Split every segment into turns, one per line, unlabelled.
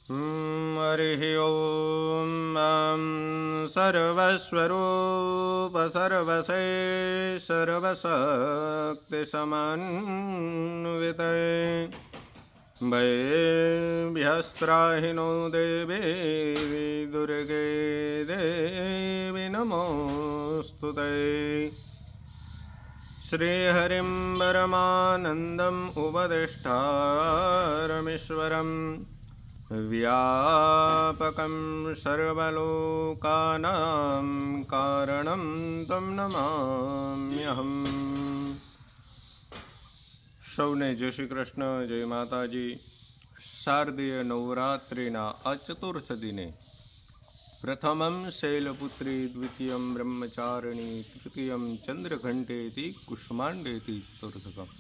हरिः ॐ सर्वस्वरूप सर्वशेष सर्वशक्तिसमन्विते भयेभ्यस्त्राहिनो देवी दुर्गे देवी नमोऽस्तु ते। श्रीहरिं परमानन्दम् उपदेष्टारमीश्वरम् व्यापकं सर्वलोकानां कारणं तं नमाम्यहम्। સૌને જય શ્રી કૃષ્ણ, જય માતાજી। શારદીય નવરાત્રિના આ ચતુર્થ દિને પ્રથમં શૈલપુત્રી, દ્વિતીયં બ્રહ્મચારિણી, તૃતીયં ચંદ્રઘંટેતિ કુષ્માંડેતિ ચતુર્થકમ।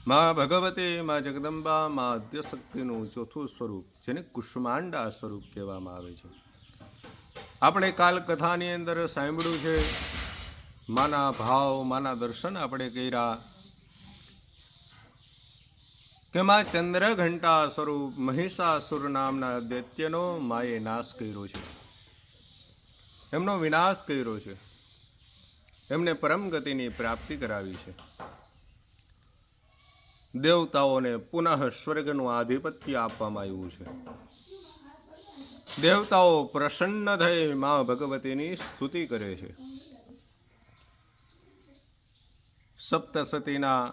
મા ભગવતી, મા જગદંબા, મા આદ્યશક્તિનું ચોથું સ્વરૂપ જેને કુષ્માંડા સ્વરૂપ કહેવામાં આવે છે। આપણે કાલ કથાની અંદર સાંભળ્યું છે, માના ભાવ, માના દર્શન આપણે કર્યા કે મા ચંદ્રઘંટા સ્વરૂપ મહિષાસુર નામના દૈત્યનો માએ નાશ કર્યો છે, એમનો વિનાશ કર્યો છે, એમને પરમ ગતિની પ્રાપ્તિ કરાવી છે। દેવતાઓને પુનઃ સ્વર્ગનું આધિપત્ય આપવામાં આવ્યું છે। દેવતાઓ પ્રસન્ન થઈ મા ભગવતીની સ્તુતિ કરે છે। સપ્તસતીના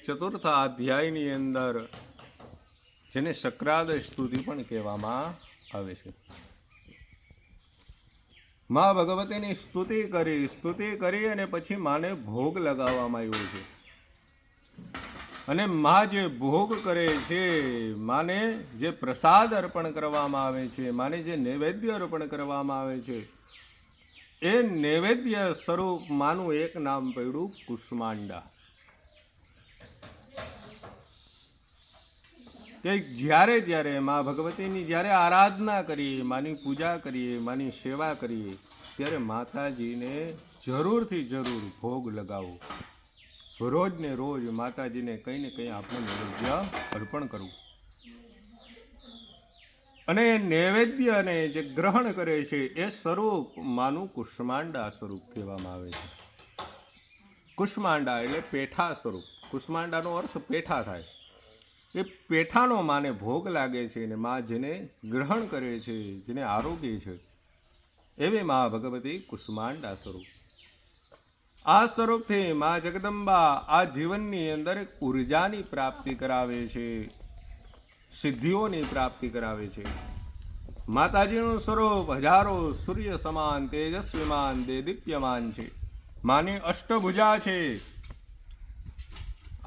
ચતુર્થ અધ્યાયની અંદર જેને શક્રાદ સ્તુતિ પણ કહેવામાં આવે છે, મા ભગવતીની સ્તુતિ કરી અને પછી માને ભોગ લગાવવામાં આવ્યો છે। અને મા જે ભોગ કરે છે, માને જે પ્રસાદ અર્પણ કરવામાં આવે છે, માને જે નૈવેદ્ય અર્પણ કરવામાં આવે છે, એ નૈવેદ્ય સ્વરૂપ માનું એક નામ પડ્યું કુષ્માંડા। કે જ્યારે મા ભગવતીની જ્યારે આરાધના કરીએ, માની પૂજા કરીએ, માની સેવા કરીએ, ત્યારે માતાજીને જરૂરથી જરૂર ભોગ લગાવો। રોજ ને રોજ માતાજીને કંઈ ને કંઈ આપણે નૈવેદ્ય અર્પણ કરવું। અને નૈવેદ્યને જે ગ્રહણ કરે છે એ સ્વરૂપ માનું કુષ્માંડા સ્વરૂપ કહેવામાં આવે છે। કુષ્માંડા એટલે પેઠા સ્વરૂપ। કુષ્માંડાનો અર્થ પેઠા થાય। એ પેઠાનો માને ભોગ લાગે છે અને મા જેને ગ્રહણ કરે છે, જેને આરોગ્ય છે, એવી મા ભગવતી કુષ્માંડા સ્વરૂપ। આ સ્વરૂપથી મા જગદંબા આ જીવનની અંદર એક ઉર્જાની પ્રાપ્તિ કરાવે છે, સિદ્ધિઓની પ્રાપ્તિ કરાવે છે। માતાજીનું સ્વરૂપ હજારો સૂર્ય સમાન તેજસ્વીમાન દેદીપ્યમાન છે। માની અષ્ટભુજા છે।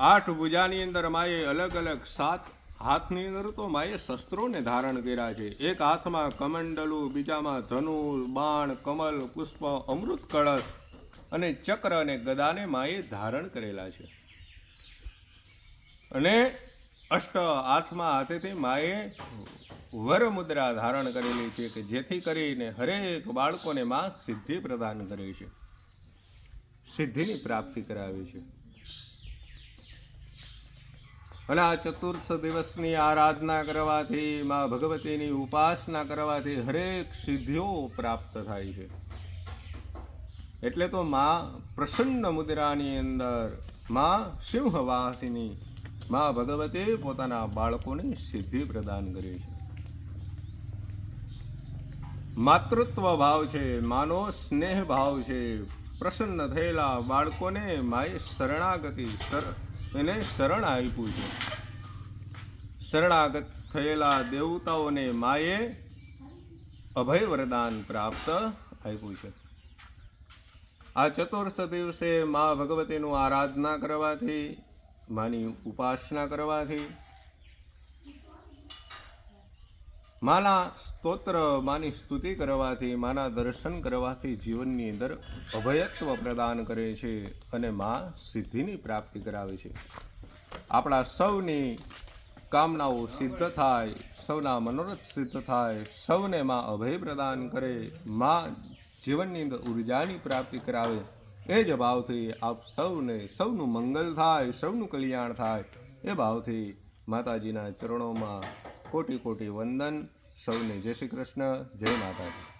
8 ભુજાની અંદર માએ અલગ અલગ 7 હાથની અંદર તો માએ શસ્ત્રોને ધારણ કર્યા છે। એક હાથમાં કમંડલું, બીજામાં ધનુર, બાણ, કમલ, પુષ્પ, અમૃત કળશ અને ચક્ર અને ગદાને માએ ધારણ કરેલા છે। અને આઠમા હાથેથી માએ વર મુદ્રા ધારણ કરેલી છે કે જેથી કરીને હરેક બાળકોને મા સિદ્ધિ પ્રદાન કરે છે, સિદ્ધિની પ્રાપ્તિ કરાવે છે। અને આ ચતુર્થ દિવસની આરાધના કરવાથી, મા ભગવતીની ઉપાસના કરવાથી હરેક સિદ્ધિઓ પ્રાપ્ત થાય છે। એટલે તો મા પ્રસન્ન મુદ્રાની અંદર મા સિંહવાસિની મા ભગવતી પોતાના બાળકોને સિદ્ધિ પ્રદાન કરે છે। માતૃત્વ ભાવ છે, માનો સ્નેહ ભાવ છે। પ્રસન્ન થયેલા બાળકોને માએ શરણાગતિ એને શરણ આપ્યું છે। શરણાગત થયેલા દેવતાઓને માએ અભય વરદાન પ્રાપ્ત આપ્યું છે। આ ચતુર્થ દિવસે મા ભગવતીનું આરાધના કરવાથી, માની ઉપાસના કરવાથી, માના સ્તોત્ર, માની સ્તુતિ કરવાથી, માના દર્શન કરવાથી જીવનની અંદર અભયત્વ પ્રદાન કરે છે અને મા સિદ્ધિની પ્રાપ્તિ કરાવે છે। આપણા સૌની કામનાઓ સિદ્ધ થાય, સૌના મનોરથ સિદ્ધ થાય, સૌને મા અભય પ્રદાન કરે, મા જીવનની અંદર ઉર્જાની પ્રાપ્તિ કરાવે, એ જ ભાવથી આપ સૌનું મંગલ થાય, સૌનું કલ્યાણ થાય, એ ભાવથી માતાજીના ચરણોમાં કોટી કોટી વંદન. સૌને જય શ્રી કૃષ્ણ, જય માતાજી.